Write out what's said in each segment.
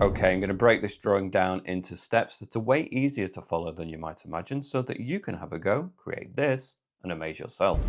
Okay, I'm going to break this drawing down into steps that are way easier to follow than you might imagine so that you can have a go, create this, and amaze yourself.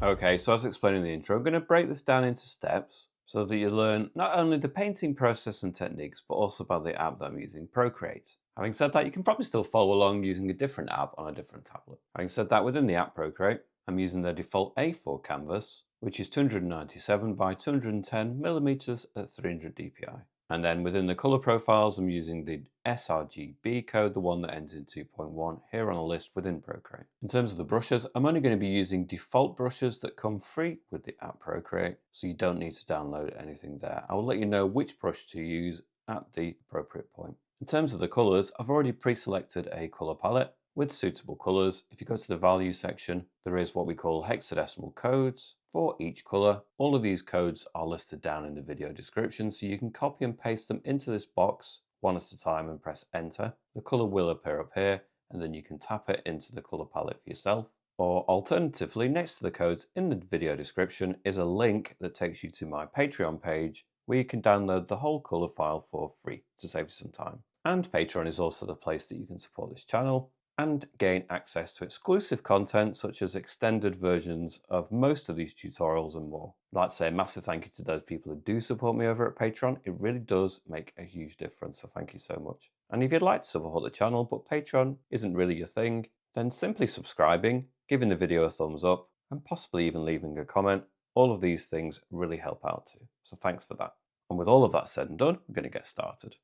Okay, so as explained in the intro, I'm going to break this down into steps so that you learn not only the painting process and techniques, but also about the app that I'm using, Procreate. Having said that, you can probably still follow along using a different app on a different tablet. Having said that, within the app Procreate, I'm using the default A4 canvas, which is 297 by 210 millimeters at 300 dpi. And then within the color profiles, I'm using the sRGB code, the one that ends in 2.1 here on a list within Procreate. In terms of the brushes, I'm only going to be using default brushes that come free with the app Procreate, so you don't need to download anything there. I will let you know which brush to use at the appropriate point. In terms of the colors, I've already pre-selected a color palette with suitable colors. If you go to the value section, there is what we call hexadecimal codes for each color. All of these codes are listed down in the video description, so you can copy and paste them into this box one at a time and press enter. The color will appear up here, and then you can tap it into the color palette for yourself. Or alternatively, next to the codes in the video description is a link that takes you to my Patreon page where you can download the whole color file for free to save you some time. And Patreon is also the place that you can support this channel and gain access to exclusive content such as extended versions of most of these tutorials and more. I'd like to say a massive thank you to those people who do support me over at Patreon. It really does make a huge difference, so thank you so much. And if you'd like to support the channel but Patreon isn't really your thing, then simply subscribing, giving the video a thumbs up, and possibly even leaving a comment, all of these things really help out too. So thanks for that. And with all of that said and done, we're going to get started.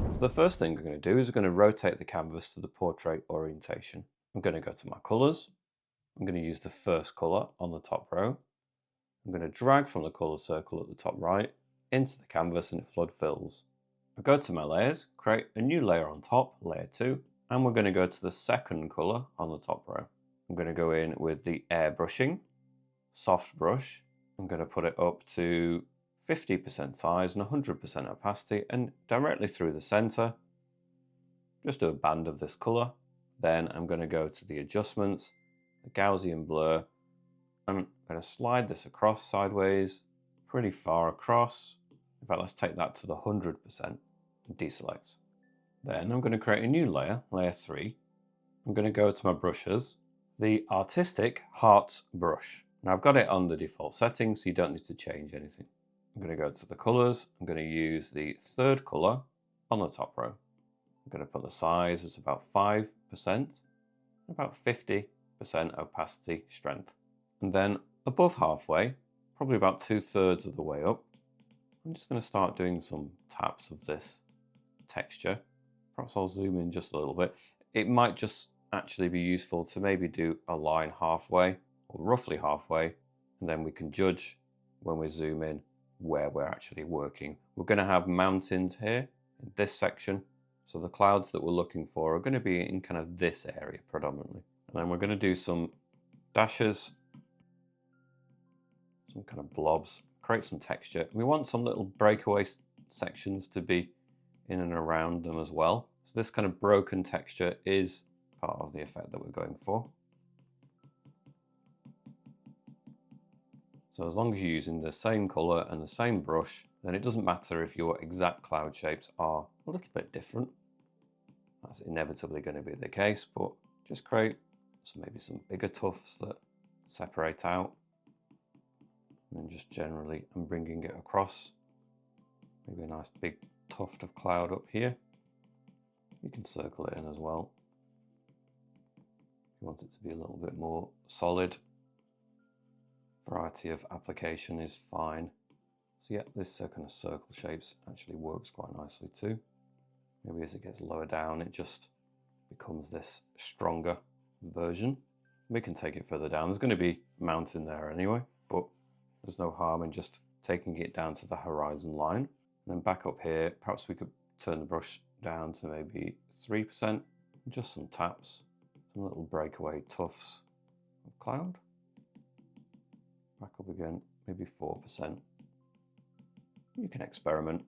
So the first thing we're going to do is we're going to rotate the canvas to the portrait orientation. I'm going to go to my colors. I'm going to use the first color on the top row. I'm going to drag from the color circle at the top right into the canvas and it flood fills. I'll go to my layers, create a new layer on top, layer 2, and we're going to go to the second color on the top row. I'm going to go in with the airbrushing, soft brush. I'm going to put it up to 50% size and 100% opacity and directly through the center. Just do a band of this color. Then I'm going to go to the adjustments, the Gaussian blur. I'm going to slide this across sideways, pretty far across. In fact, let's take that to the 100% and deselect. Then I'm going to create a new layer, layer 3. I'm going to go to my brushes, the Artistic Hearts brush. Now I've got it on the default settings, so you don't need to change anything. I'm going to go to the colors. I'm going to use the third color on the top row. I'm going to put the size as about 5%, about 50% opacity strength. And then above halfway, probably about 2/3 of the way up, I'm just going to start doing some taps of this texture. Perhaps I'll zoom in just a little bit. It might just actually be useful to maybe do a line halfway, or roughly halfway, and then we can judge when we zoom in where we're actually working. We're going to have mountains here in this section, so the clouds that we're looking for are going to be in kind of this area predominantly. And then we're going to do some dashes, some kind of blobs, create some texture. We want some little breakaway sections to be in and around them as well. So this kind of broken texture is part of the effect that we're going for. So as long as you're using the same color and the same brush, then it doesn't matter if your exact cloud shapes are a little bit different. That's inevitably going to be the case, but just create maybe some bigger tufts that separate out. And then just generally, I'm bringing it across. Maybe a nice big tuft of cloud up here. You can circle it in as well. If you want it to be a little bit more solid, variety of application is fine. So yeah, this kind of circle shapes actually works quite nicely too. Maybe as it gets lower down, it just becomes this stronger version. We can take it further down. There's going to be a mountain there anyway, but there's no harm in just taking it down to the horizon line. And then back up here, perhaps we could turn the brush down to maybe 3%, just some taps, some little breakaway tufts of cloud. Back up again, maybe 4%. You can experiment,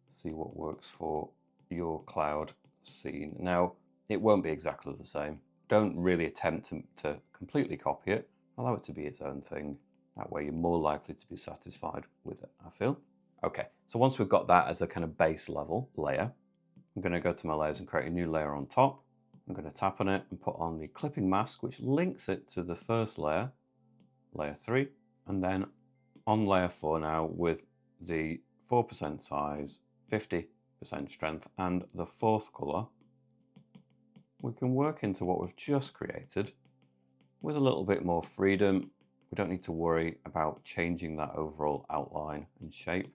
see what works for your cloud scene. Now, it won't be exactly the same. don't really attempt to completely copy it. Allow it to be its own thing. That way you're more likely to be satisfied with it, I feel. Okay, so once we've got that as a kind of base level layer, I'm going to go to my layers and create a new layer on top. I'm going to tap on it and put on the clipping mask, which links it to the first layer, layer 3, and then on layer 4 now with the 4% size, 50% strength, and the fourth color, we can work into what we've just created with a little bit more freedom. We don't need to worry about changing that overall outline and shape.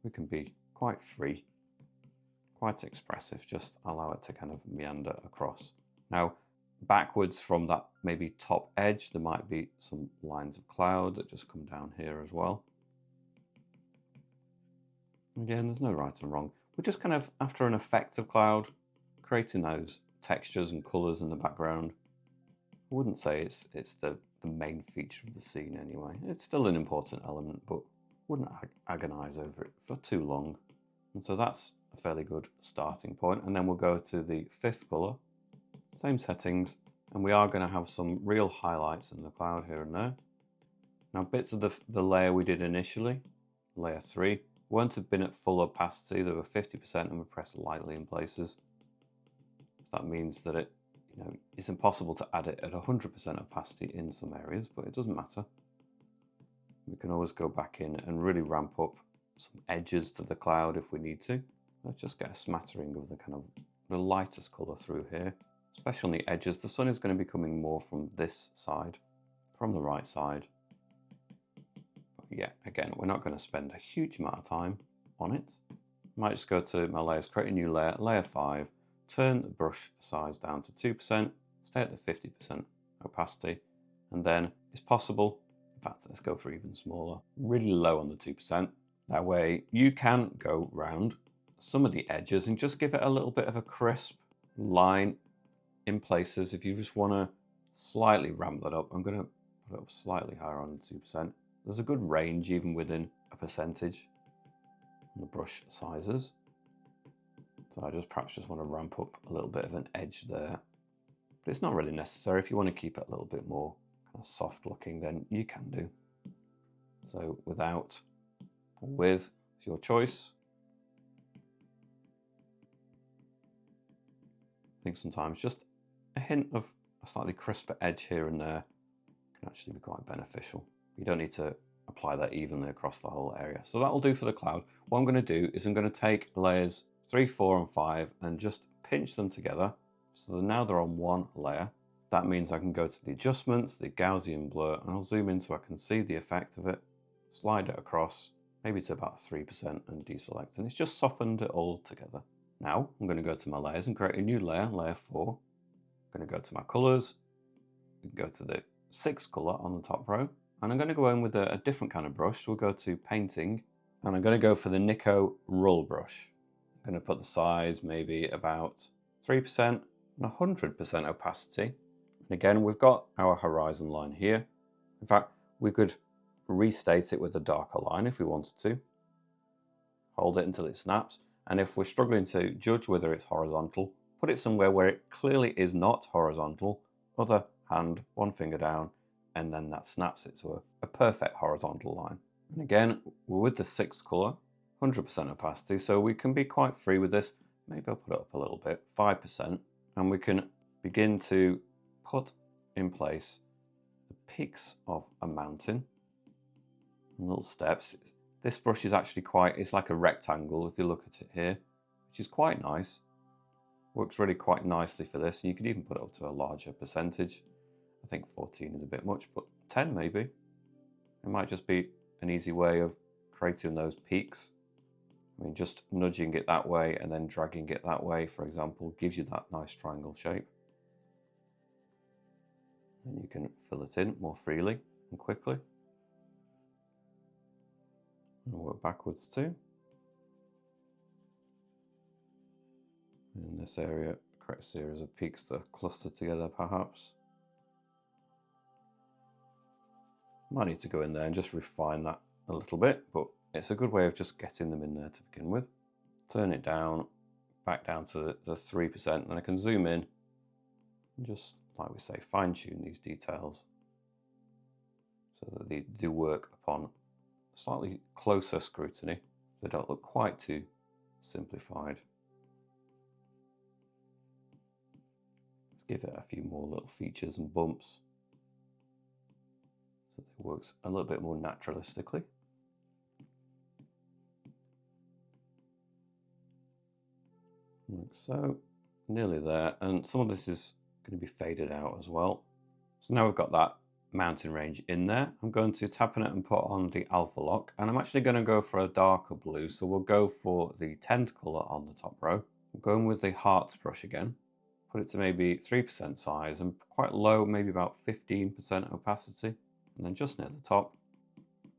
We can be quite free, quite expressive, just allow it to kind of meander across. Now, backwards from that maybe top edge, there might be some lines of cloud that just come down here as well. Again, there's no right and wrong. We're just kind of after an effective cloud, creating those textures and colors in the background. I wouldn't say it's the main feature of the scene anyway. It's still an important element, but wouldn't agonize over it for too long. And so that's a fairly good starting point. And then we'll go to the fifth color, same settings, and we are going to have some real highlights in the cloud here and there. Now, bits of the layer we did initially, layer 3, won't have been at full opacity. They were 50% and we pressed lightly in places. So that means that it's impossible to add it at 100% opacity in some areas, but it doesn't matter. We can always go back in and really ramp up some edges to the cloud if we need to. Let's just get a smattering of the kind of the lightest color through here, especially on the edges. The sun is going to be coming more from this side, from the right side. But yeah, again, we're not going to spend a huge amount of time on it. Might just go to my layers, create a new layer, layer 5, turn the brush size down to 2%, stay at the 50% opacity, and then it's possible, in fact, let's go for even smaller, really low on the 2%. That way you can go round some of the edges and just give it a little bit of a crisp line in places. If you just want to slightly ramp that up, I'm going to put it up slightly higher on the 2%. There's a good range even within a percentage on the brush sizes. So I perhaps just want to ramp up a little bit of an edge there. But it's not really necessary. If you want to keep it a little bit more kind of soft looking, then you can do. So without or with is your choice. I think sometimes just a hint of a slightly crisper edge here and there can actually be quite beneficial. You don't need to apply that evenly across the whole area. So that will do for the cloud. What I'm going to do is I'm going to take layers 3, 4, and 5 and just pinch them together so that now they're on one layer. That means I can go to the adjustments, the Gaussian blur, and I'll zoom in so I can see the effect of it, slide it across, maybe to about 3% and deselect, and it's just softened it all together. Now I'm going to go to my layers and create a new layer, layer 4. I'm going to go to my colors, go to the 6th color on the top row, and I'm going to go in with a different kind of brush. We'll go to painting, and I'm going to go for the Nico roll brush. I'm going to put the size maybe about 3% and 100% opacity. And again, we've got our horizon line here. In fact, we could restate it with a darker line if we wanted to. Hold it until it snaps. And if we're struggling to judge whether it's horizontal, put it somewhere where it clearly is not horizontal. Other hand, one finger down, and then that snaps it to a perfect horizontal line. And again, we're with the 6th color, 100% opacity, so we can be quite free with this. Maybe I'll put it up a little bit, 5%, and we can begin to put in place the peaks of a mountain and little steps. This brush is actually it's like a rectangle if you look at it here, which is quite nice. Works really quite nicely for this, and you could even put it up to a larger percentage. I think 14 is a bit much, but 10 maybe. It might just be an easy way of creating those peaks. I mean, just nudging it that way and then dragging it that way, for example, gives you that nice triangle shape. And you can fill it in more freely and quickly. And work backwards too. In this area, create a series of peaks that are clustered together perhaps. Might need to go in there and just refine that a little bit, but it's a good way of just getting them in there to begin with. Turn it down, back down to the 3%, and I can zoom in and just like we say, fine tune these details so that they do work upon slightly closer scrutiny. They don't look quite too simplified. Let's give it a few more little features and bumps so that it works a little bit more naturalistically. Like so, nearly there, and some of this is going to be faded out as well. So now we've got that mountain range in there. I'm going to tap on it and put on the alpha lock, and I'm actually going to go for a darker blue, so we'll go for the 10th color on the top row. I'm going with the hearts brush again, put it to maybe 3% size and quite low, maybe about 15% opacity, and then just near the top,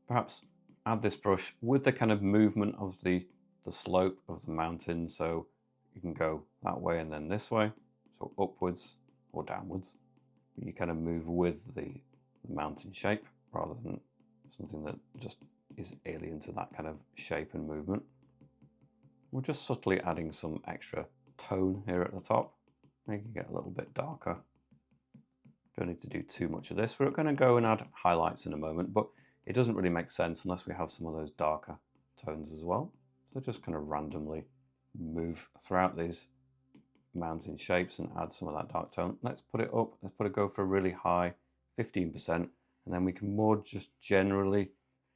perhaps add this brush with the kind of movement of the slope of the mountain, so you can go that way and then this way, so upwards or downwards. You kind of move with the mountain shape rather than something that just is alien to that kind of shape and movement. We're just subtly adding some extra tone here at the top, making it get a little bit darker. Don't need to do too much of this. We're going to go and add highlights in a moment, but it doesn't really make sense unless we have some of those darker tones as well. So just kind of randomly move throughout these mountain shapes and add some of that dark tone. Let's put it up, go for a really high 15%, and then we can more just generally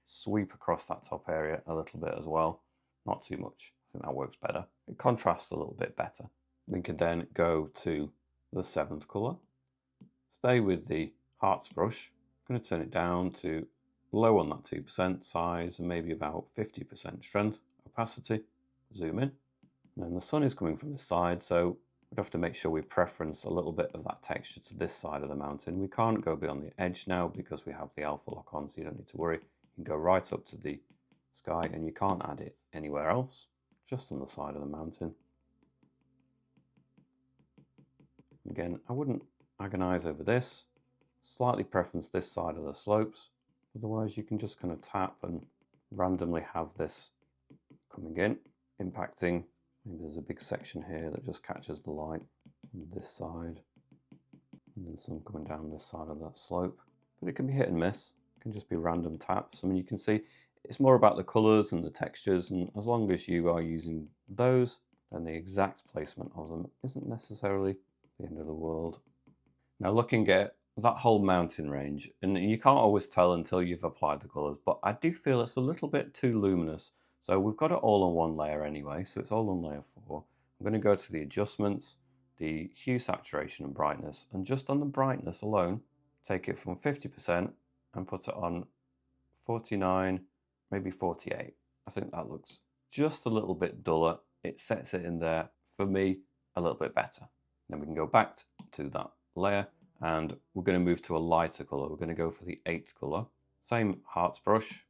sweep across that top area a little bit as well. Not too much. I think that works better. It contrasts a little bit better. We can then go to the 7th color. Stay with the hearts brush. I'm going to turn it down to low on that 2% size and maybe about 50% strength, opacity. Zoom in. And then the sun is coming from the side, so we'd have to make sure we preference a little bit of that texture to this side of the mountain. We can't go beyond the edge now because we have the alpha lock on, so you don't need to worry. You can go right up to the sky and you can't add it anywhere else, just on the side of the mountain. Again, I wouldn't agonize over this. Slightly preference this side of the slopes. Otherwise, you can just kind of tap and randomly have this coming in, impacting. Maybe there's a big section here that just catches the light on this side, and then some coming down this side of that slope. But it can be hit and miss. It can just be random taps. I mean, you can see it's more about the colors and the textures, and as long as you are using those, then the exact placement of them isn't necessarily the end of the world. Now, looking at that whole mountain range, and you can't always tell until you've applied the colors, but I do feel it's a little bit too luminous. So we've got it all on one layer anyway, so it's all on layer 4. I'm going to go to the adjustments, the hue, saturation and brightness, and just on the brightness alone, take it from 50% and put it on 49, maybe 48. I think that looks just a little bit duller. It sets it in there, for me, a little bit better. Then we can go back to that layer, and we're going to move to a lighter color. We're going to go for the 8th color. Same hearts brush,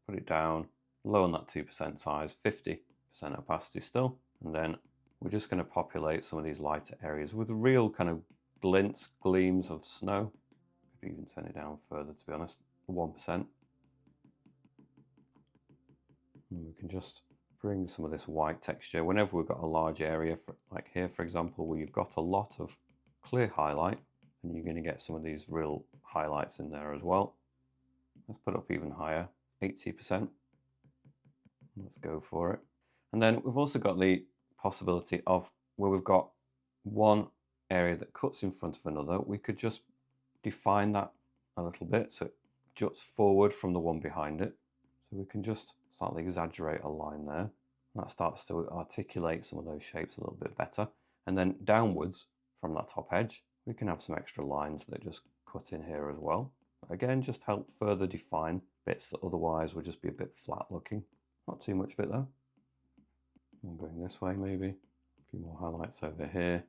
put it down, low on that 2% size, 50% opacity still, and then we're just going to populate some of these lighter areas with real kind of glints, gleams of snow. Could even turn it down further, to be honest, 1%. And we can just bring some of this white texture whenever we've got a large area, like here, for example, where you've got a lot of clear highlight, and you're going to get some of these real highlights in there as well. Let's put it up even higher, 80%. Let's go for it. And then we've also got the possibility of where we've got one area that cuts in front of another, we could just define that a little bit so it juts forward from the one behind it. So we can just slightly exaggerate a line there. That starts to articulate some of those shapes a little bit better. And then downwards from that top edge, we can have some extra lines that just cut in here as well. Again, just help further define bits that otherwise would just be a bit flat looking. Not too much of it though. I'm going this way maybe. A few more highlights over here.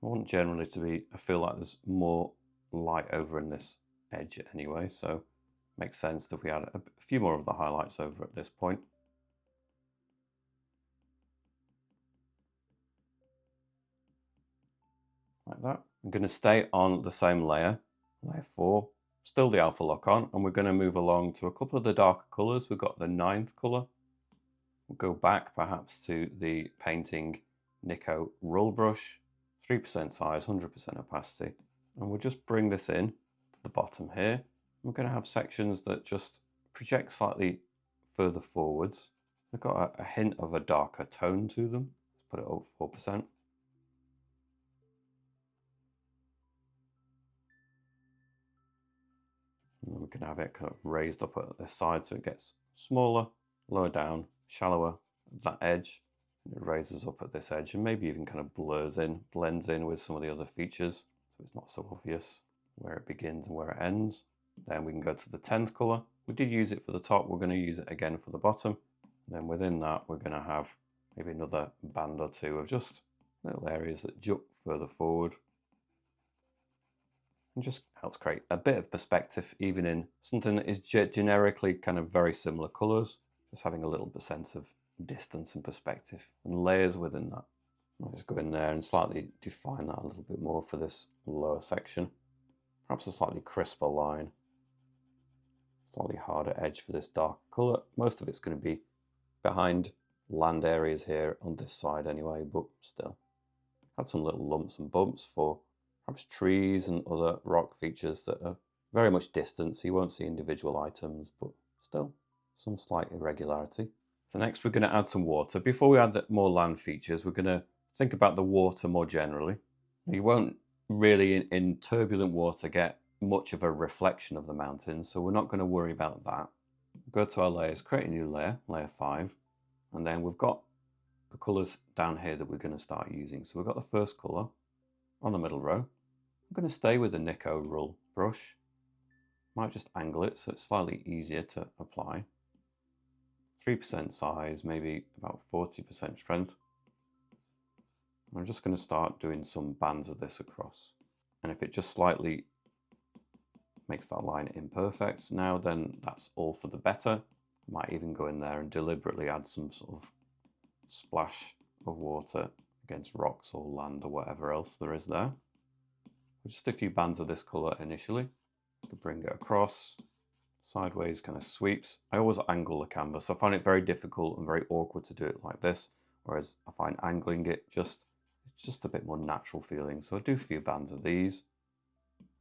I want generally to be, I feel like there's more light over in this edge anyway, so it makes sense if we add a few more of the highlights over at this point. Like that. I'm going to stay on the same layer, layer 4. Still the alpha lock on, and we're going to move along to a couple of the darker colors. We've got the 9th color. We'll go back perhaps to the painting Nico roll brush, 3% size, 100% opacity. And we'll just bring this in to the bottom here. We're going to have sections that just project slightly further forwards. They've got a hint of a darker tone to them. Let's put it up 4%. And we can have it kind of raised up at this side so it gets smaller, lower down, shallower at that edge. And it raises up at this edge and maybe even kind of blends in with some of the other features so it's not so obvious where it begins and where it ends. Then we can go to the 10th colour. We did use it for the top, we're going to use it again for the bottom. And then within that we're going to have maybe another band or two of just little areas that jut further forward. And just helps create a bit of perspective even in something that is generically kind of very similar colours. Just having a little bit sense of distance and perspective and layers within that. I'll just go in there and slightly define that a little bit more for this lower section. Perhaps a slightly crisper line. Slightly harder edge for this dark colour. Most of it's going to be behind land areas here on this side anyway, but still. Had some little lumps and bumps for perhaps trees and other rock features that are very much distant, so you won't see individual items, but still some slight irregularity. So next we're going to add some water. Before we add more land features, we're going to think about the water more generally. You won't really in turbulent water get much of a reflection of the mountains, so we're not going to worry about that. Go to our layers, create a new layer, layer 5, and then we've got the colours down here that we're going to start using. So we've got the first colour on the middle row. I'm going to stay with the Nico roll brush. Might just angle it so it's slightly easier to apply. 3% size, maybe about 40% strength. I'm just going to start doing some bands of this across. And if it just slightly makes that line imperfect now, then that's all for the better. I might even go in there and deliberately add some sort of splash of water against rocks or land or whatever else there is there. Just a few bands of this colour initially. To bring it across, sideways kind of sweeps. I always angle the canvas. I find it very difficult and very awkward to do it like this, whereas I find angling it it's just a bit more natural feeling. So I do a few bands of these.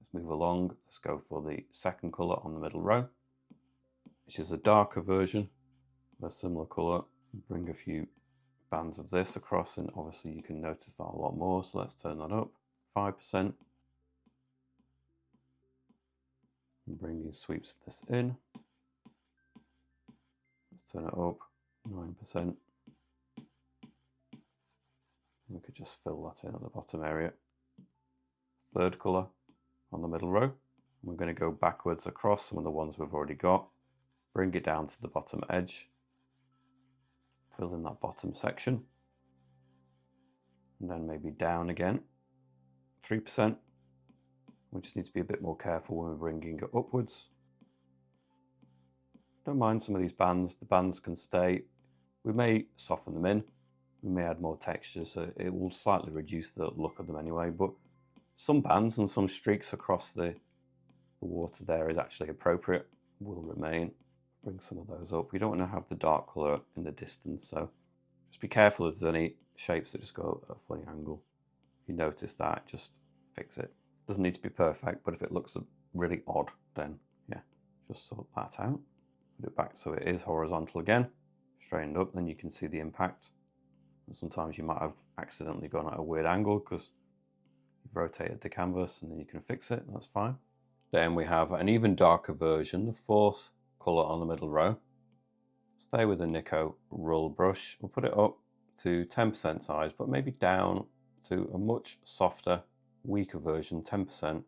Let's move along. Let's go for the second colour on the middle row, which is a darker version of a similar colour. Bring a few bands of this across, and obviously you can notice that a lot more. So let's turn that up, 5%. And bringing sweeps of this in. Let's turn it up, 9%. We could just fill that in at the bottom area. Third colour on the middle row. We're going to go backwards across some of the ones we've already got. Bring it down to the bottom edge. Fill in that bottom section. And then maybe down again, 3%. We just need to be a bit more careful when we're bringing it upwards. Don't mind some of these bands. The bands can stay. We may soften them in. We may add more texture, so it will slightly reduce the look of them anyway. But some bands and some streaks across the water there is actually appropriate. Will remain. Bring some of those up. We don't want to have the dark colour in the distance, so just be careful if there's any shapes that just go at a funny angle. If you notice that, just fix it. Doesn't need to be perfect, but if it looks really odd, then yeah, just sort that out. Put it back so it is horizontal again, straightened up, then you can see the impact. And sometimes you might have accidentally gone at a weird angle because you've rotated the canvas, and then you can fix it, that's fine. Then we have an even darker version, the fourth colour on the middle row. Stay with the Nico roll brush. We'll put it up to 10% size, but maybe down to a much softer, weaker version, 10%, and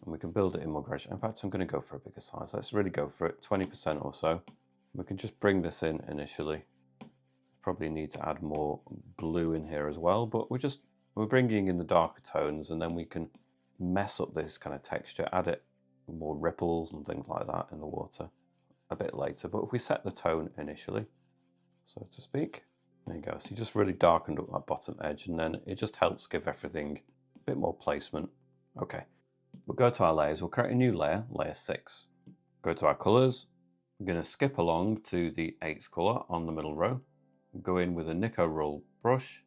we can build it in more gradually. In fact, I'm going to go for a bigger size. Let's really go for it, 20% or so. We can just bring this in initially. Probably need to add more blue in here as well, but we're bringing in the darker tones, and then we can mess up this kind of texture, add it more ripples and things like that in the water a bit later. But if we set the tone initially, so to speak, there you go. So you just really darkened up that bottom edge, and then it just helps give everything a bit more placement. Okay, we'll go to our layers. We'll create a new layer, layer 6. Go to our colours. We're going to skip along to the 8th colour on the middle row. We'll go in with a Nico roll brush,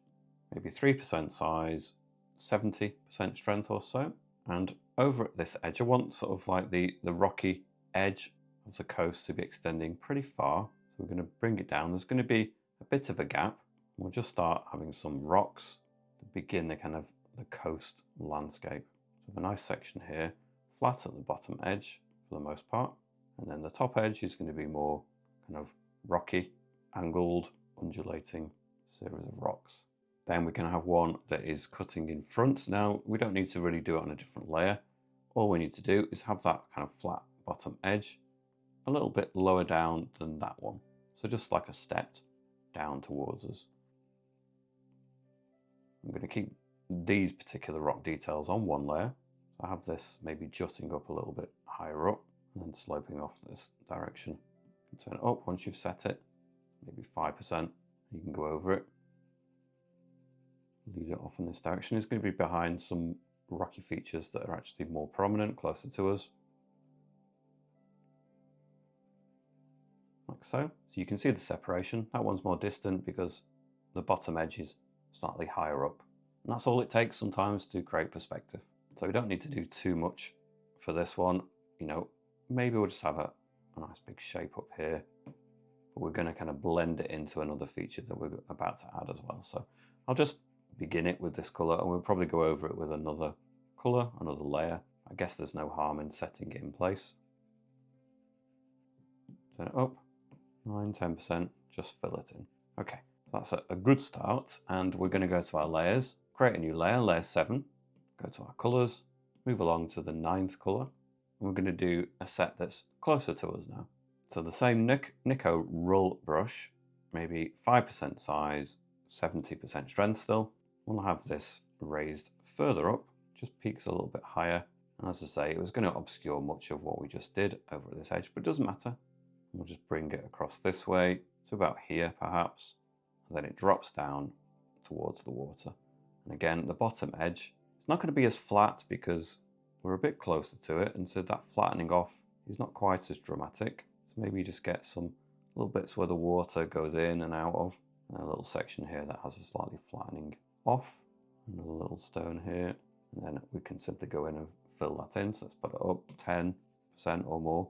maybe 3% size, 70% strength or so. And over at this edge, I want sort of like the rocky edge of the coast to be extending pretty far. So we're going to bring it down. There's going to be a bit of a gap. We'll just start having some rocks to begin the kind of the coast landscape. So a nice section here, flat at the bottom edge for the most part. And then the top edge is going to be more kind of rocky, angled, undulating series of rocks. Then we can have one that is cutting in front. Now, we don't need to really do it on a different layer. All we need to do is have that kind of flat bottom edge a little bit lower down than that one. So just like a step down towards us. I'm going to keep these particular rock details on one layer. I have this maybe jutting up a little bit higher up and then sloping off this direction. You can turn it up once you've set it, maybe 5%. You can go over it. Lead it off in this direction. It's going to be behind some rocky features that are actually more prominent, closer to us. Like so. So you can see the separation. That one's more distant because the bottom edge is slightly higher up. And that's all it takes sometimes to create perspective. So we don't need to do too much for this one. You know, maybe we'll just have a nice big shape up here. But we're going to kind of blend it into another feature that we're about to add as well. So I'll just begin it with this color, and we'll probably go over it with another color, another layer. I guess there's no harm in setting it in place. Turn it up, 9–10%, just fill it in. Okay, that's a good start, and we're going to go to our layers, create a new layer, layer 7, go to our colors, move along to the 9th color, and we're going to do a set that's closer to us now. So the same Nico Rull brush, maybe 5% size, 70% strength still. We'll have this raised further up, just peaks a little bit higher. And as I say, it was going to obscure much of what we just did over at this edge, but it doesn't matter. We'll just bring it across this way to about here perhaps. And then it drops down towards the water. And again, the bottom edge, it's not going to be as flat because we're a bit closer to it. And so that flattening off is not quite as dramatic. So maybe you just get some little bits where the water goes in and out of. And a little section here that has a slightly flattening off. Another little stone here. And then we can simply go in and fill that in. So let's put it up 10% or more.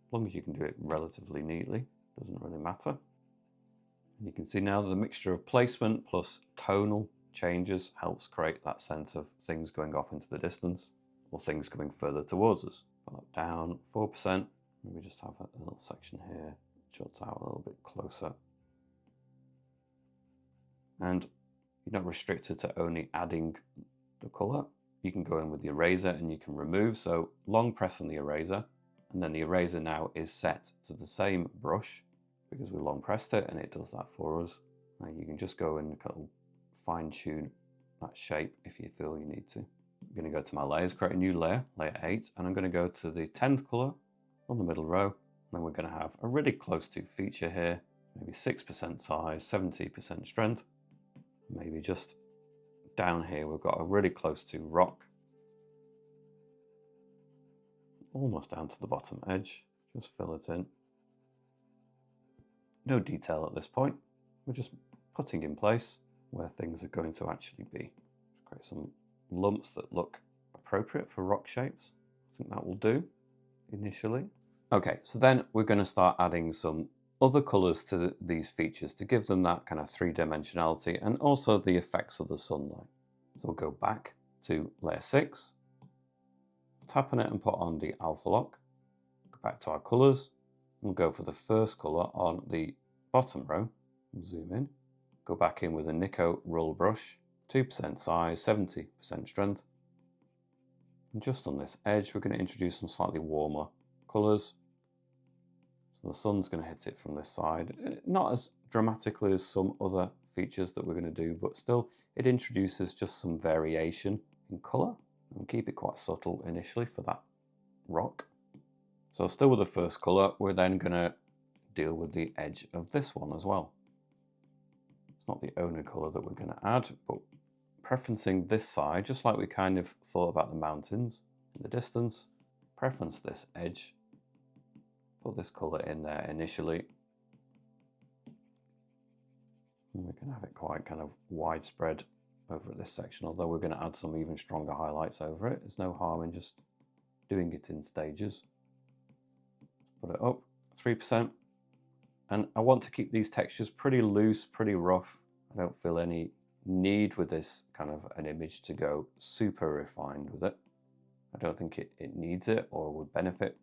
As long as you can do it relatively neatly, doesn't really matter. And you can see now that the mixture of placement plus tonal changes helps create that sense of things going off into the distance or things coming further towards us. Put that down 4%. Maybe just have a little section here, juts out a little bit closer. And you're not restricted to only adding the color. You can go in with the eraser and you can remove. So long press on the eraser, and then the eraser now is set to the same brush because we long pressed it and it does that for us. Now you can just go and kind of fine tune that shape if you feel you need to. I'm going to go to my layers, create a new layer, layer 8, and I'm going to go to the 10th color on the middle row. And then we're going to have a really close to feature here, maybe 6% size, 70% strength. Maybe just down here we've got a really close to rock, almost down to the bottom edge. Just fill it in. No detail at this point. We're just putting in place where things are going to actually be. Just create some lumps that look appropriate for rock shapes. I think that will do initially. Okay, so then we're going to start adding some other colors to these features to give them that kind of three-dimensionality and also the effects of the sunlight. So we'll go back to layer 6, tap on it and put on the alpha lock, go back to our colors, we'll go for the first color on the bottom row, and zoom in, go back in with a Nico Rull brush, 2% size, 70% strength, and just on this edge we're going to introduce some slightly warmer colors. So the sun's going to hit it from this side, not as dramatically as some other features that we're going to do, but still it introduces just some variation in color and keep it quite subtle initially for that rock. So still with the first color, we're then going to deal with the edge of this one as well. It's not the only color that we're going to add, but preferencing this side, just like we kind of thought about the mountains in the distance, preference this edge. Put this color in there initially. And we can have it quite kind of widespread over at this section, although we're going to add some even stronger highlights over it. There's no harm in just doing it in stages. Let's put it up 3%. And I want to keep these textures pretty loose, pretty rough. I don't feel any need with this kind of an image to go super refined with it. I don't think it needs it or would benefit.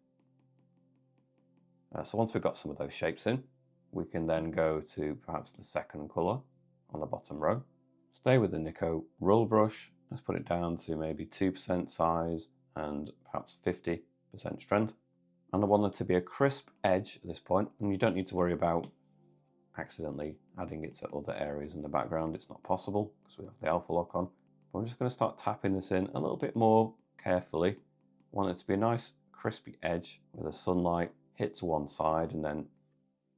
So once we've got some of those shapes in, we can then go to perhaps the second color on the bottom row. Stay with the Nico roll brush. Let's put it down to maybe 2% size and perhaps 50% strength. And I want there to be a crisp edge at this point, and you don't need to worry about accidentally adding it to other areas in the background. It's not possible because we have the alpha lock on. But I'm just going to start tapping this in a little bit more carefully. I want it to be a nice crispy edge where the sunlight hits one side and then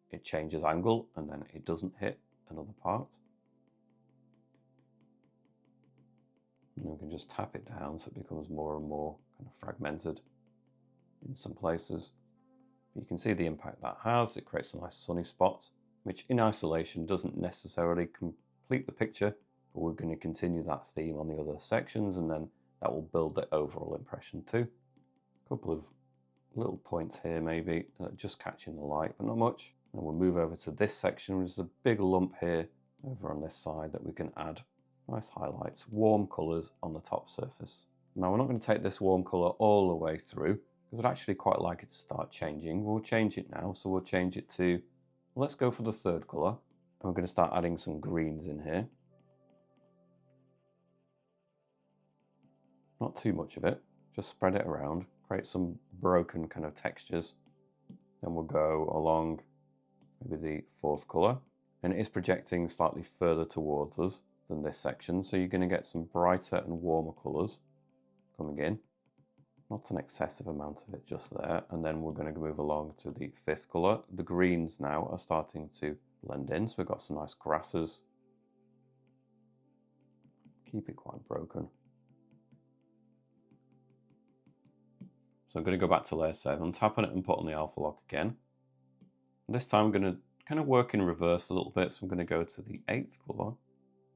it changes angle and then it doesn't hit another part. And we can just tap it down so it becomes more and more kind of fragmented in some places. You can see the impact that has. It creates a nice sunny spot, which in isolation doesn't necessarily complete the picture, but we're going to continue that theme on the other sections, and then that will build the overall impression too. A couple of little points here maybe, just catching the light, but not much. And we'll move over to this section, which is a big lump here over on this side that we can add nice highlights, warm colours on the top surface. Now we're not going to take this warm colour all the way through, because I'd actually quite like it to start changing. We'll change it now, so we'll change it to, let's go for the third colour. And we're going to start adding some greens in here. Not too much of it, just spread it around, create some broken kind of textures. Then we'll go along maybe the fourth colour, and it is projecting slightly further towards us than this section, so you're going to get some brighter and warmer colours coming in. Not an excessive amount of it just there. And then we're going to move along to the fifth colour. The greens now are starting to blend in, so we've got some nice grasses. Keep it quite broken. So I'm going to go back to layer 7, tap on it and put on the alpha lock again. And this time I'm going to kind of work in reverse a little bit, so I'm going to go to the 8th colour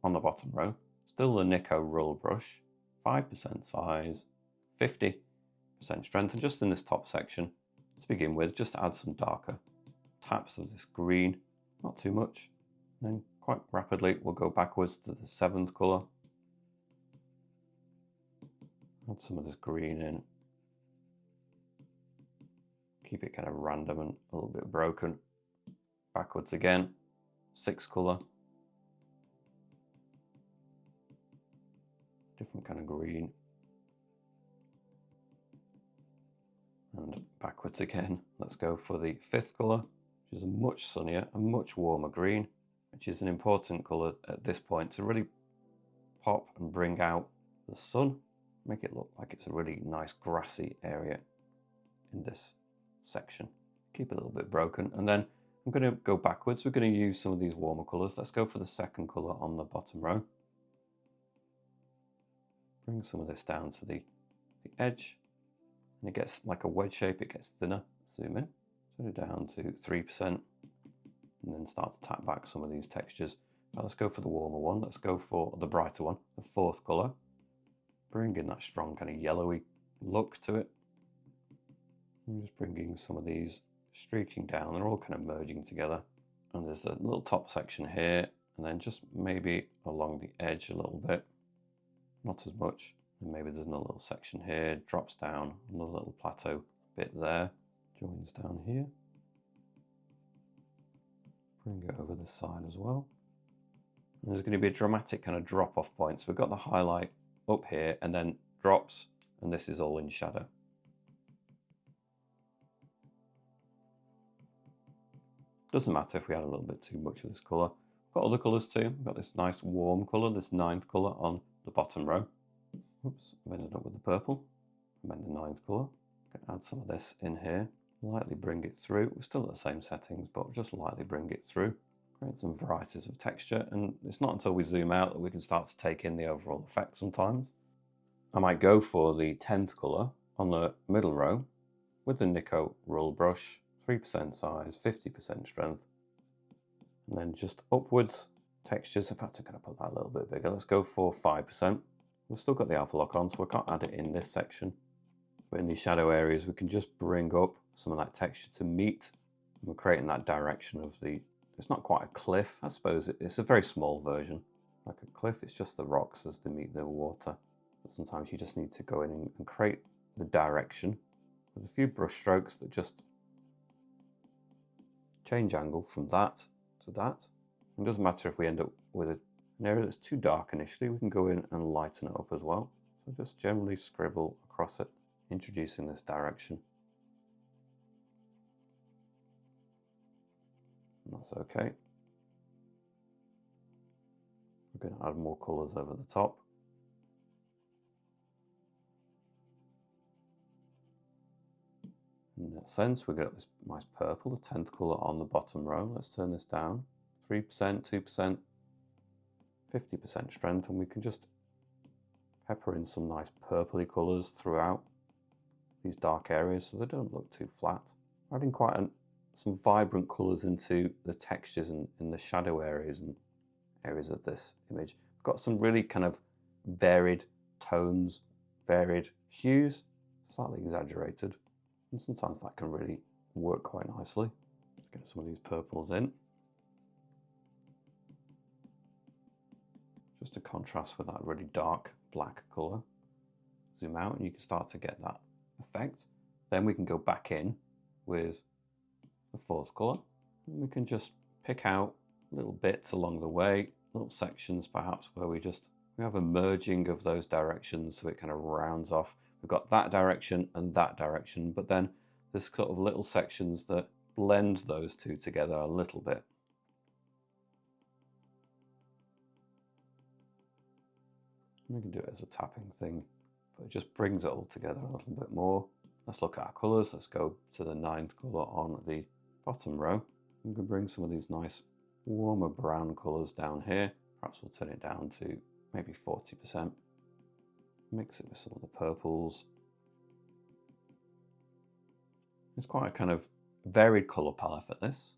on the bottom row. Still the Nico roll brush, 5% size, 50% strength, and just in this top section to begin with, just to add some darker taps of this green, not too much. And then quite rapidly we'll go backwards to the 7th colour. Add some of this green in. Keep it kind of random and a little bit broken. Backwards again, 6th colour. Different kind of green. And backwards again. Let's go for the 5th colour, which is a much sunnier and much warmer green, which is an important colour at this point to really pop and bring out the sun, make it look like it's a really nice grassy area in this section. Keep it a little bit broken, and then I'm going to go backwards. We're going to use some of these warmer colours. Let's go for the 2nd colour on the bottom row. Bring some of this down to the edge. And it gets like a wedge shape, it gets thinner. Zoom in, turn it down to 3%, and then start to tap back some of these textures. Now let's go for the warmer one. Let's go for the brighter one, the 4th colour. Bring in that strong kind of yellowy look to it. I'm just bringing some of these streaking down. They're all kind of merging together. And there's a little top section here, and then just maybe along the edge a little bit. Not as much. And maybe there's another little section here, drops down, another little plateau bit there, joins down here. Bring it over this side as well. And there's going to be a dramatic kind of drop off point. So we've got the highlight up here and then drops, and this is all in shadow. Doesn't matter if we add a little bit too much of this colour. We've got other colours too. We've got this nice warm colour, this 9th colour on the bottom row. Oops, I've ended up with the purple. I'm in the 9th colour. Can add some of this in here. Lightly bring it through. We're still at the same settings, but just lightly bring it through. Create some varieties of texture, and it's not until we zoom out that we can start to take in the overall effect sometimes. I might go for the 10th colour on the middle row with the Nico roll brush, 3% size, 50% strength, and then just upwards textures. In fact, I'm going to put that a little bit bigger. Let's go for 5%. We've still got the alpha lock on, so we can't add it in this section. But in these shadow areas, we can just bring up some of that texture to meet. We're creating that direction of the, it's not quite a cliff, I suppose. It's a very small version. Like a cliff, it's just the rocks as they meet the water. But sometimes you just need to go in and create the direction with a few brush strokes that just change angle from that to that. It doesn't matter if we end up with an area that's too dark initially, we can go in and lighten it up as well. So just generally scribble across it, introducing this direction. And that's okay. We're going to add more colours over the top. In that sense, we've got this nice purple, the 10th colour on the bottom row. Let's turn this down. 3%, 2%, 50% strength, and we can just pepper in some nice purpley colours throughout these dark areas so they don't look too flat. Adding quite some vibrant colours into the textures and in the shadow areas and areas of this image. We've got some really kind of varied tones, varied hues, slightly exaggerated. And sometimes that can really work quite nicely. Let's get some of these purples in. Just to contrast with that really dark black colour. Zoom out and you can start to get that effect. Then we can go back in with the 4th colour and we can just pick out little bits along the way, little sections perhaps where we have a merging of those directions so it kind of rounds off. We've got that direction and that direction, but then there's sort of little sections that blend those two together a little bit. We can do it as a tapping thing, but it just brings it all together a little bit more. Let's look at our colours. Let's go to the 9th colour on the bottom row. We can bring some of these nice warmer brown colours down here. Perhaps we'll turn it down to maybe 40%. Mix it with some of the purples. It's quite a kind of varied colour palette for this.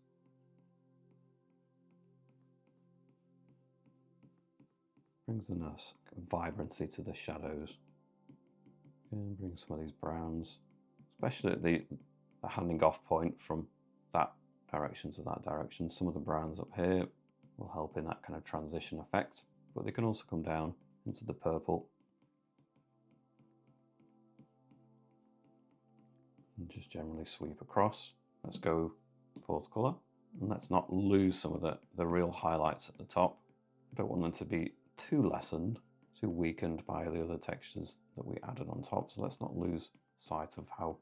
Brings a nice vibrancy to the shadows. And bring some of these browns, especially at the handing off point from that direction to that direction. Some of the browns up here will help in that kind of transition effect, but they can also come down into the purple. And just generally sweep across. Let's go 4th colour, and let's not lose some of the real highlights at the top. I don't want them to be too lessened, too weakened by the other textures that we added on top, so let's not lose sight of how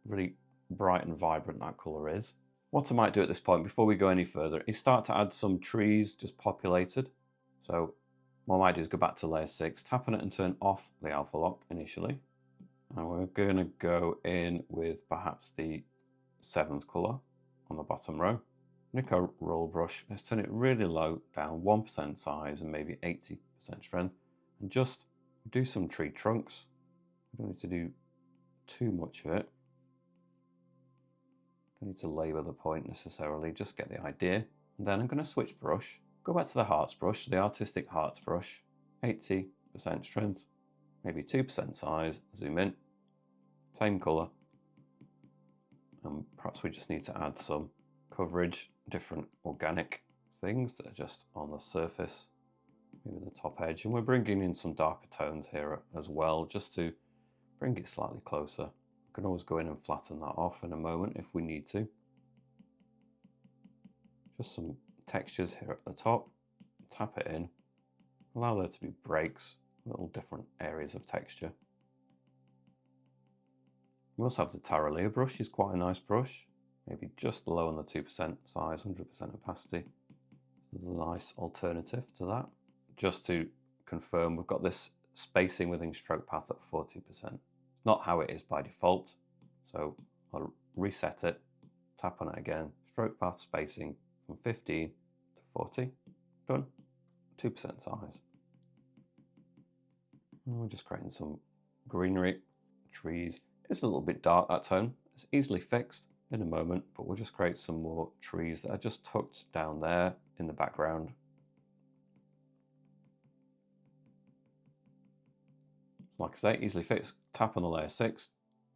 really bright and vibrant that colour is. What I might do at this point, before we go any further, is start to add some trees just populated. So what I might do is go back to layer 6, tap on it and turn off the alpha lock initially. And we're going to go in with perhaps the 7th colour on the bottom row. Nick our roll brush, let's turn it really low, down 1% size and maybe 80% strength, and just do some tree trunks. We don't need to do too much of it. Don't need to labour the point necessarily, just get the idea. And then I'm going to switch brush, go back to the hearts brush, the artistic hearts brush, 80% strength, maybe 2% size, zoom in, same colour. And perhaps we just need to add some coverage, different organic things that are just on the surface, maybe the top edge. And we're bringing in some darker tones here as well, just to bring it slightly closer. We can always go in and flatten that off in a moment if we need to. Just some textures here at the top, tap it in, allow there to be breaks, little different areas of texture. We also have the Taralea brush, is quite a nice brush, maybe just low on the 2% size, 100% opacity. There's a nice alternative to that. Just to confirm, we've got this spacing within stroke path at 40%. It's not how it is by default, so I'll reset it, tap on it again, stroke path spacing from 15 to 40, done, 2% size. And we're just creating some greenery, trees. It's a little bit dark, that tone. It's easily fixed in a moment, but we'll just create some more trees that are just tucked down there in the background. Like I say, easily fits. Tap on the layer 6,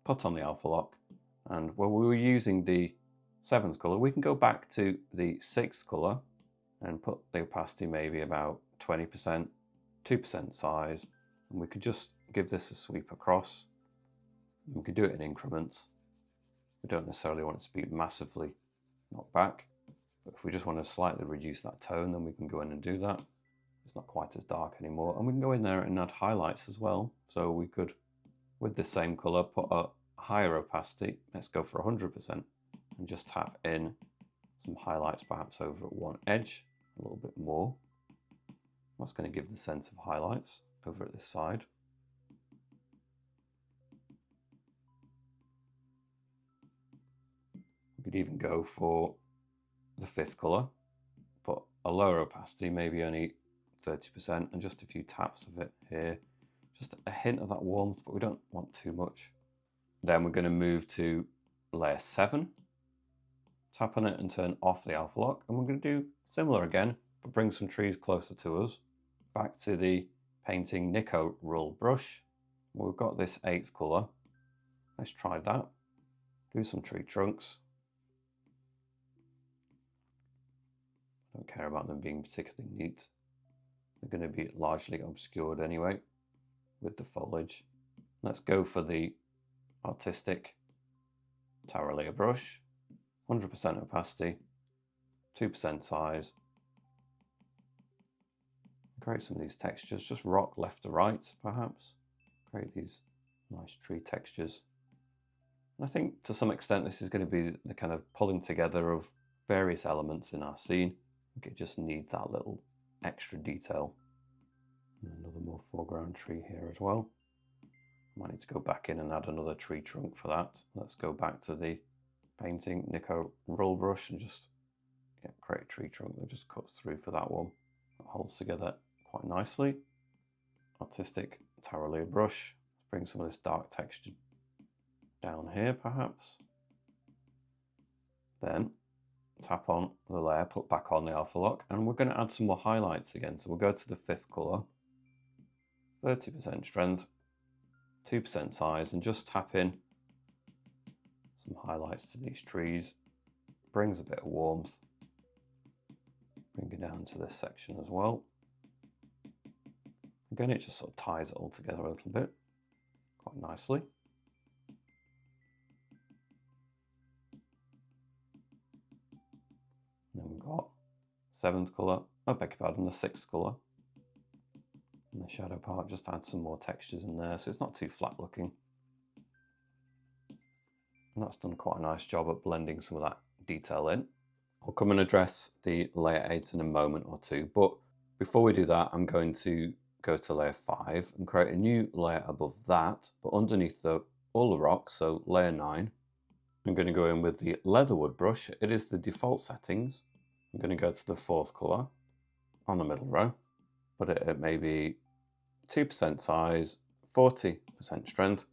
put on the alpha lock, and when we were using the 7th colour, we can go back to the 6th colour and put the opacity maybe about 20%, 2% size, and we could just give this a sweep across. We could do it in increments. We don't necessarily want it to be massively knocked back, but if we just want to slightly reduce that tone, then we can go in and do that. It's not quite as dark anymore, and we can go in there and add highlights as well. So we could, with the same colour, put a higher opacity. Let's go for 100% and just tap in some highlights perhaps over at one edge a little bit more. That's going to give the sense of highlights over at this side. We could even go for the 5th colour, put a lower opacity, maybe only 30%, and just a few taps of it here. Just a hint of that warmth, but we don't want too much. Then we're going to move to layer 7, tap on it and turn off the alpha lock, and we're going to do similar again, but bring some trees closer to us. Back to the painting Nico roll brush. We've got this 8th colour. Let's try that. Do some tree trunks. Don't care about them being particularly neat. They're going to be largely obscured anyway with the foliage. Let's go for the artistic Taralea brush. 100% opacity, 2% size. Create some of these textures, just rock left to right perhaps. Create these nice tree textures. And I think to some extent this is going to be the kind of pulling together of various elements in our scene. It just needs that little extra detail. And another more foreground tree here as well. Might need to go back in and add another tree trunk for that. Let's go back to the painting Nico roll brush and just create a tree trunk that just cuts through for that one. That holds together quite nicely. Artistic Taralea brush. Let's bring some of this dark texture down here perhaps. Then tap on the layer, put back on the alpha lock, and we're going to add some more highlights again. So we'll go to the 5th colour, 30% strength, 2% size, and just tap in some highlights to these trees. Brings a bit of warmth. Bring it down to this section as well. Again, it just sort of ties it all together a little bit, quite nicely. And then we've got 7th colour, I beg your pardon, the 6th colour. And the shadow part, just add some more textures in there so it's not too flat looking. And that's done quite a nice job at blending some of that detail in. I'll come and address the layer 8 in a moment or two, but before we do that, I'm going to go to layer 5 and create a new layer above that, but underneath all the rocks, so layer 9. I'm going to go in with the leatherwood brush. It is the default settings. I'm going to go to the 4th colour on the middle row, put it at maybe 2% size, 40% strength.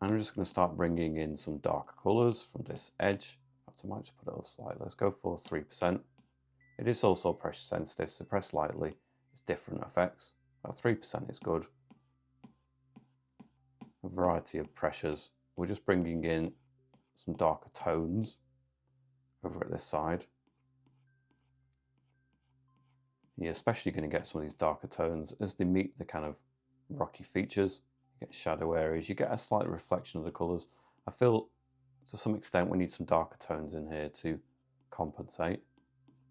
And I'm just going to start bringing in some darker colours from this edge. I might just put it up slightly. Let's go for 3%. It is also pressure sensitive, so press lightly. It's different effects. About 3% is good. A variety of pressures. We're just bringing in some darker tones over at this side. You're especially going to get some of these darker tones as they meet the kind of rocky features. You get shadow areas, you get a slight reflection of the colours. I feel to some extent we need some darker tones in here to compensate,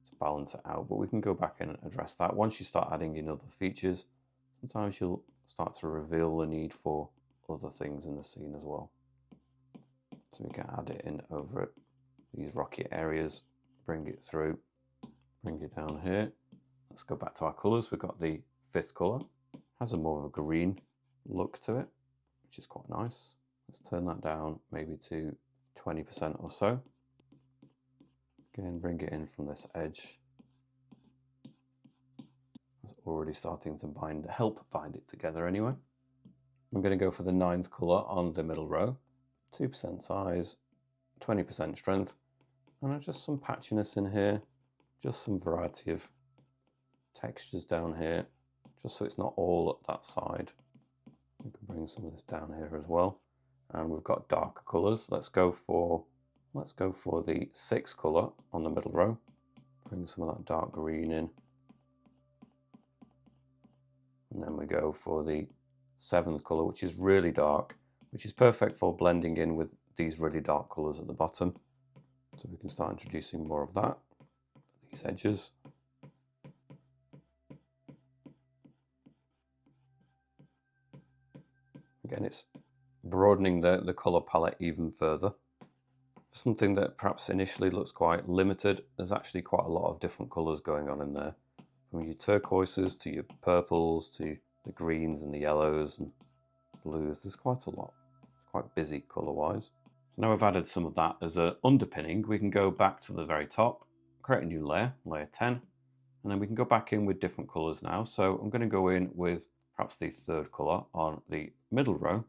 to balance it out, but we can go back in and address that. Once you start adding in other features, sometimes you'll start to reveal the need for other things in the scene as well. So we can add it in over at these rocky areas, bring it through, bring it down here. Let's go back to our colours. We've got the 5th colour, has a more of a green look to it, which is quite nice. Let's turn that down maybe to 20% or so. Again, bring it in from this edge. It's already starting to help bind it together anyway. I'm going to go for the 9th colour on the middle row, 2% size, 20% strength, and just some patchiness in here, just some variety of textures down here, just so it's not all at that side. We can bring some of this down here as well. And we've got darker colours. Let's go for the 6th colour on the middle row. Bring some of that dark green in. And then we go for the 7th colour, which is really dark, which is perfect for blending in with these really dark colours at the bottom. So we can start introducing more of that, these edges. Again, it's broadening the colour palette even further. Something that perhaps initially looks quite limited, there's actually quite a lot of different colours going on in there. From your turquoises to your purples to the greens and the yellows and blues, there's quite a lot. It's quite busy colour-wise. So now we've added some of that as an underpinning, we can go back to the very top, create a new layer, layer 10, and then we can go back in with different colours now. So I'm going to go in with perhaps the 3rd colour on the middle row,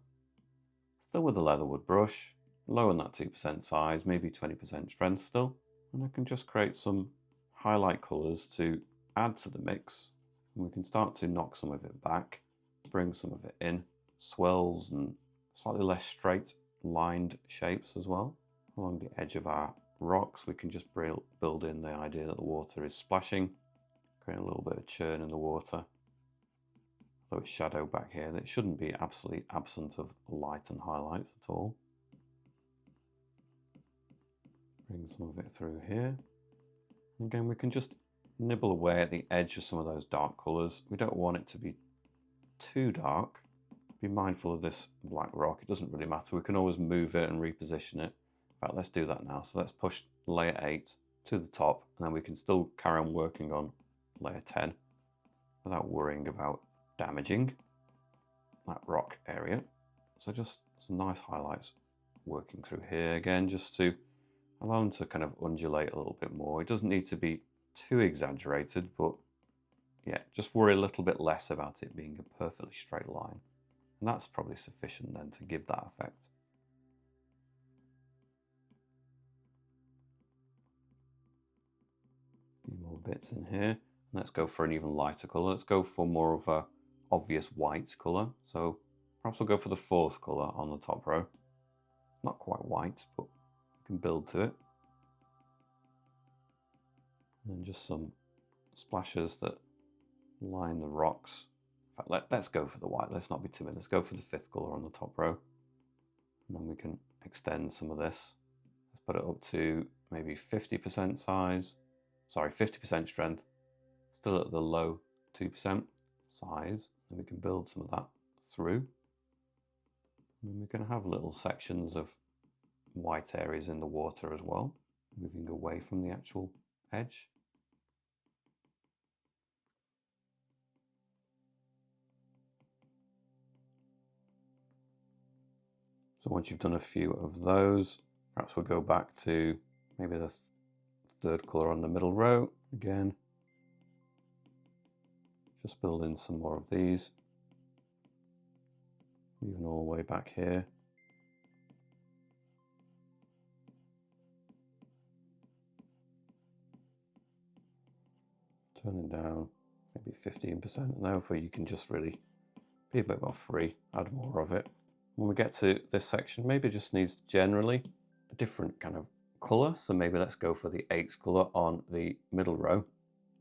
still with the leatherwood brush, lower that 2% size, maybe 20% strength still, and I can just create some highlight colours to add to the mix. And we can start to knock some of it back, bring some of it in, swells and slightly less straight lined shapes as well. Along the edge of our rocks, we can just build in the idea that the water is splashing, create a little bit of churn in the water. Though it's shadow back here, that shouldn't be absolutely absent of light and highlights at all. Bring some of it through here. And again, we can just nibble away at the edge of some of those dark colours. We don't want it to be too dark. Be mindful of this black rock. It doesn't really matter. We can always move it and reposition it. In fact, let's do that now. So let's push layer 8 to the top, and then we can still carry on working on layer 10 without worrying about damaging that rock area. So just some nice highlights working through here again, just to allow them to kind of undulate a little bit more. It doesn't need to be too exaggerated, but yeah, just worry a little bit less about it being a perfectly straight line. And that's probably sufficient then to give that effect. A few more bits in here. Let's go for an even lighter colour. Let's go for more of a obvious white colour. So perhaps we'll go for the 4th colour on the top row. Not quite white, but we can build to it. And just some splashes that line the rocks. In fact, let's go for the white. Let's not be timid. Let's go for the 5th colour on the top row. And then we can extend some of this. Let's put it up to maybe 50% size. Sorry, 50% strength. Still at the low 2% size. And we can build some of that through. And we can have little sections of white areas in the water as well, moving away from the actual edge. So once you've done a few of those, perhaps we'll go back to maybe the 3rd colour on the middle row again. Just build in some more of these, even all the way back here. Turn it down, maybe 15% now, for you can just really be a bit more free, add more of it. When we get to this section, maybe it just needs generally a different kind of colour. So maybe let's go for the 8th colour on the middle row.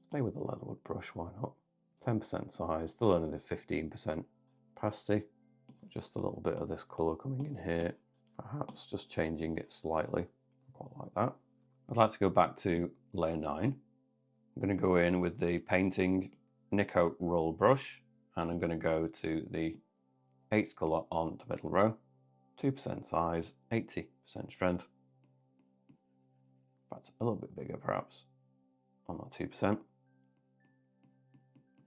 Stay with the leatherwood brush, why not? 10% size, still only the 15% opacity. Just a little bit of this colour coming in here, perhaps just changing it slightly. Quite like that. I'd like to go back to layer 9. I'm going to go in with the painting Nico roll brush, and I'm going to go to the 8th colour on the middle row, 2% size, 80% strength. That's a little bit bigger perhaps on that 2%.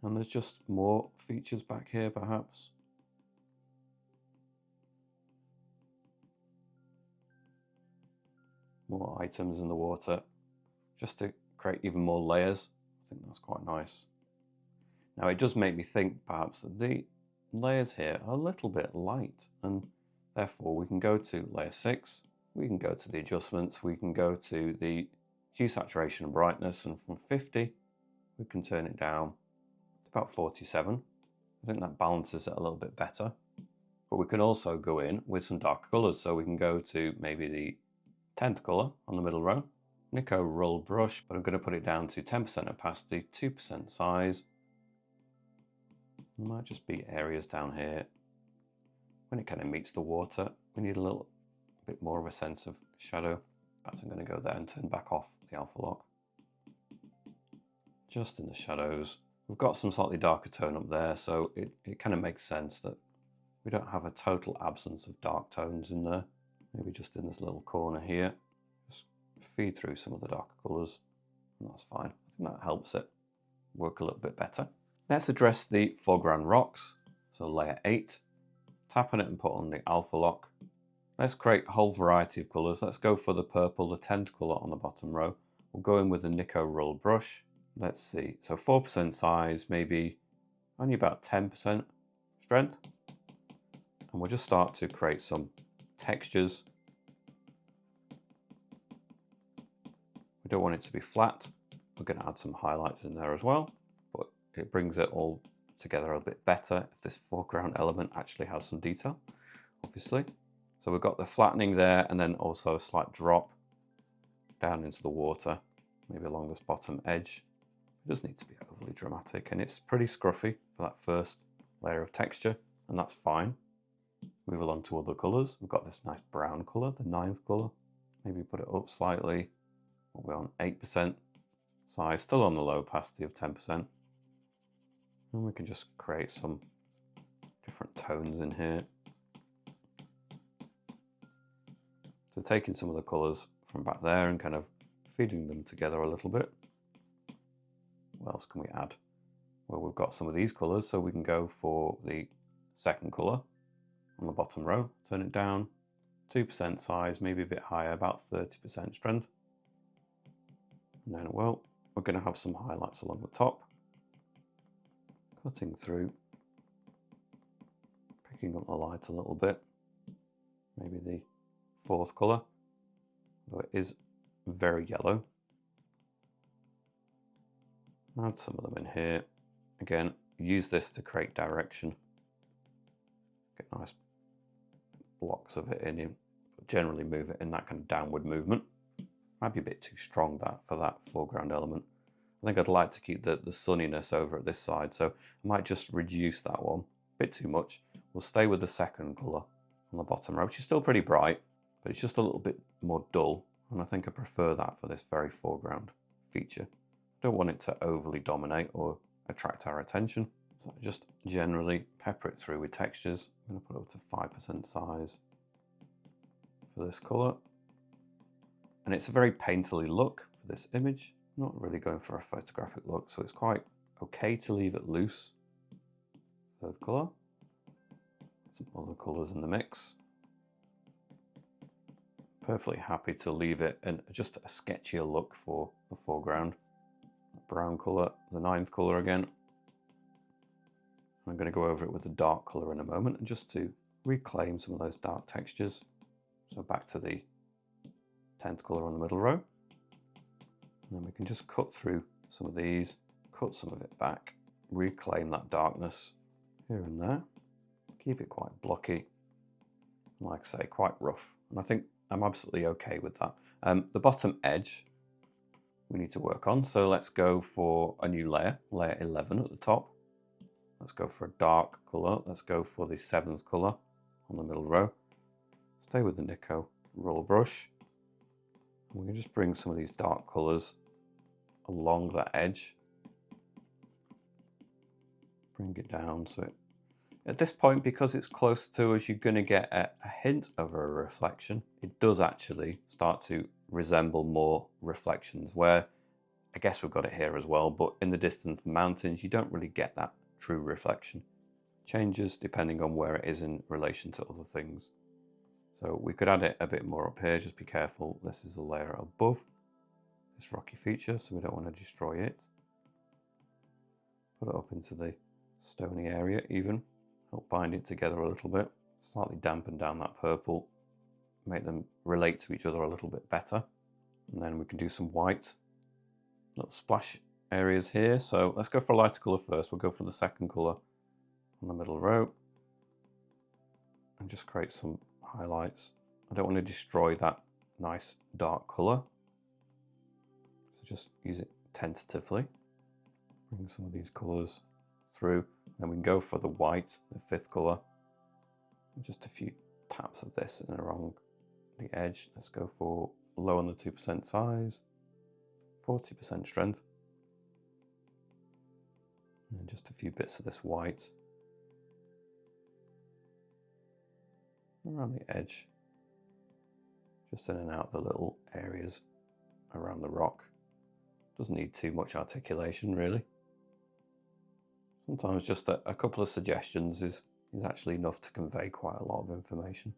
And there's just more features back here perhaps. More items in the water, just to create even more layers. I think that's quite nice. Now it does make me think perhaps that the layers here are a little bit light, and therefore we can go to layer 6, we can go to the adjustments, we can go to the hue, saturation and brightness, and from 50 we can turn it down to about 47. I think that balances it a little bit better. But we can also go in with some darker colours. So we can go to maybe the 10th colour on the middle row. Nico roll brush, but I'm going to put it down to 10% opacity, 2% size. It might just be areas down here. When it kind of meets the water, we need a little bit more of a sense of shadow. In fact, I'm going to go there and turn back off the alpha lock. Just in the shadows. We've got some slightly darker tone up there, so it kind of makes sense that we don't have a total absence of dark tones in there. Maybe just in this little corner here. Just feed through some of the darker colours, and that's fine. I think that helps it work a little bit better. Let's address the foreground rocks. So layer 8. Tap on it and put on the alpha lock. Let's create a whole variety of colours. Let's go for the purple, the 10th colour on the bottom row. We'll go in with the Nico roll brush. Let's see, so 4% size, maybe only about 10% strength. And we'll just start to create some textures. We don't want it to be flat. We're going to add some highlights in there as well, but it brings it all together a bit better if this foreground element actually has some detail, obviously. So we've got the flattening there, and then also a slight drop down into the water, maybe along this bottom edge. It doesn't need to be overly dramatic, and it's pretty scruffy for that first layer of texture, and that's fine. Move along to other colours. We've got this nice brown colour, the 9th colour. Maybe put it up slightly. We're on 8% size, still on the low opacity of 10%. And we can just create some different tones in here. So taking some of the colours from back there and kind of feeding them together a little bit. What else can we add? Well, we've got some of these colours, so we can go for the 2nd colour on the bottom row. Turn it down, 2% size, maybe a bit higher, about 30% strength. And then, well, we're going to have some highlights along the top. Cutting through, picking up the light a little bit. Maybe the 4th colour, though it is very yellow. Add some of them in here. Again, use this to create direction. Get nice blocks of it in, but generally move it in that kind of downward movement. Might be a bit too strong for that foreground element. I think I'd like to keep the sunniness over at this side, so I might just reduce that one a bit too much. We'll stay with the 2nd colour on the bottom row, which is still pretty bright, but it's just a little bit more dull, and I think I prefer that for this very foreground feature. Don't want it to overly dominate or attract our attention. So just generally pepper it through with textures. I'm going to put it up to 5% size for this colour. And it's a very painterly look for this image. I'm not really going for a photographic look, so it's quite okay to leave it loose. 3rd colour. Some other colours in the mix. Perfectly happy to leave it in just a sketchier look for the foreground. Brown colour, the 9th colour again. I'm going to go over it with the dark colour in a moment, and just to reclaim some of those dark textures. So back to the 10th colour on the middle row. And then we can just cut through some of these, cut some of it back, reclaim that darkness here and there. Keep it quite blocky, like I say, quite rough. And I think I'm absolutely okay with that. The bottom edge we need to work on. So let's go for a new layer, layer 11 at the top. Let's go for a dark colour. Let's go for the 7th colour on the middle row. Stay with the Nico roll brush. And we can just bring some of these dark colours along that edge. Bring it down so at this point, because it's close to us, you're going to get a hint of a reflection. It does actually start to resemble more reflections, where I guess we've got it here as well, but in the distance, the mountains, you don't really get that true reflection. Changes depending on where it is in relation to other things. So we could add it a bit more up here. Just be careful. This is a layer above this rocky feature, so we don't want to destroy it. Put it up into the stony area even. Help bind it together a little bit. Slightly dampen down that purple. Make them relate to each other a little bit better. And then we can do some white. Little splash areas here. So let's go for a lighter colour first. We'll go for the 2nd colour on the middle row. and just create some highlights. I don't want to destroy that nice dark colour, so just use it tentatively. Bring some of these colours through, then we can go for the white, the 5th colour, and just a few taps of this and along the edge. Let's go for low on the 2% size, 40% strength, and just a few bits of this white around the edge, just in and out the little areas around the rock. Doesn't need too much articulation really. Sometimes just a couple of suggestions is actually enough to convey quite a lot of information.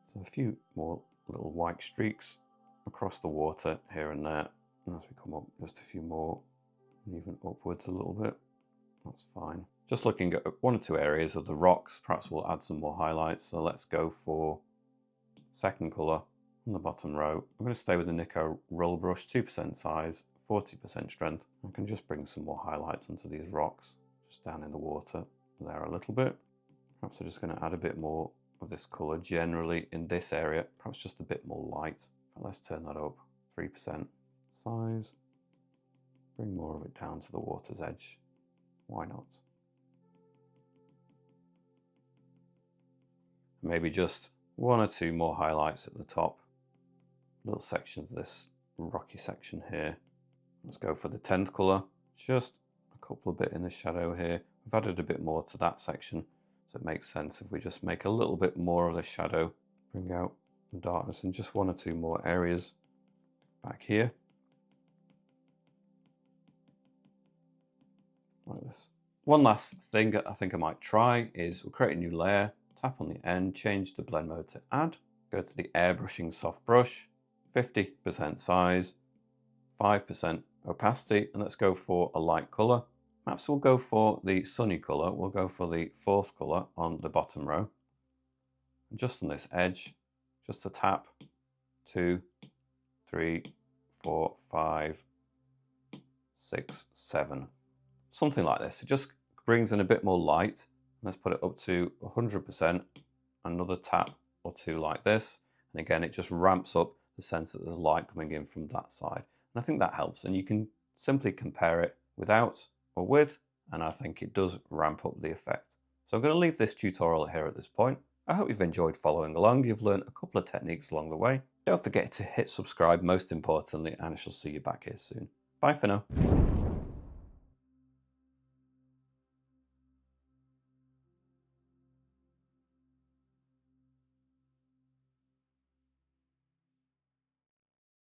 So a few more little white streaks across the water here and there. And as we come up, just a few more, and even upwards a little bit. That's fine. Just looking at 1 or 2 areas of the rocks, perhaps we'll add some more highlights. So let's go for 2nd colour on the bottom row. I'm going to stay with the Nico roll brush, 2% size, 40% strength. I can just bring some more highlights onto these rocks, just down in the water there a little bit. Perhaps I'm just going to add a bit more of this colour generally in this area, perhaps just a bit more light. But let's turn that up, 3% size. Bring more of it down to the water's edge. Why not? Maybe just 1 or 2 more highlights at the top. Little sections of this rocky section here. Let's go for the 10th colour. Just a couple of bit in the shadow here. I've added a bit more to that section, so it makes sense if we just make a little bit more of the shadow, bring out the darkness in just 1 or 2 more areas back here. Like this. One last thing I think I might try is we'll create a new layer, tap on the end, change the blend mode to add, go to the airbrushing soft brush, 50% size, 5% opacity, and let's go for a light colour. Perhaps we'll go for the sunny colour. We'll go for the 4th colour on the bottom row. And just on this edge, just a tap, 2, 3, 4, 5, 6, 7. Something like this. It just brings in a bit more light. Let's put it up to 100%. Another tap or 2 like this. And again, it just ramps up the sense that there's light coming in from that side. And I think that helps. And you can simply compare it without or with, and I think it does ramp up the effect. So I'm going to leave this tutorial here at this point. I hope you've enjoyed following along. You've learned a couple of techniques along the way. Don't forget to hit subscribe most importantly, and I shall see you back here soon. Bye for now.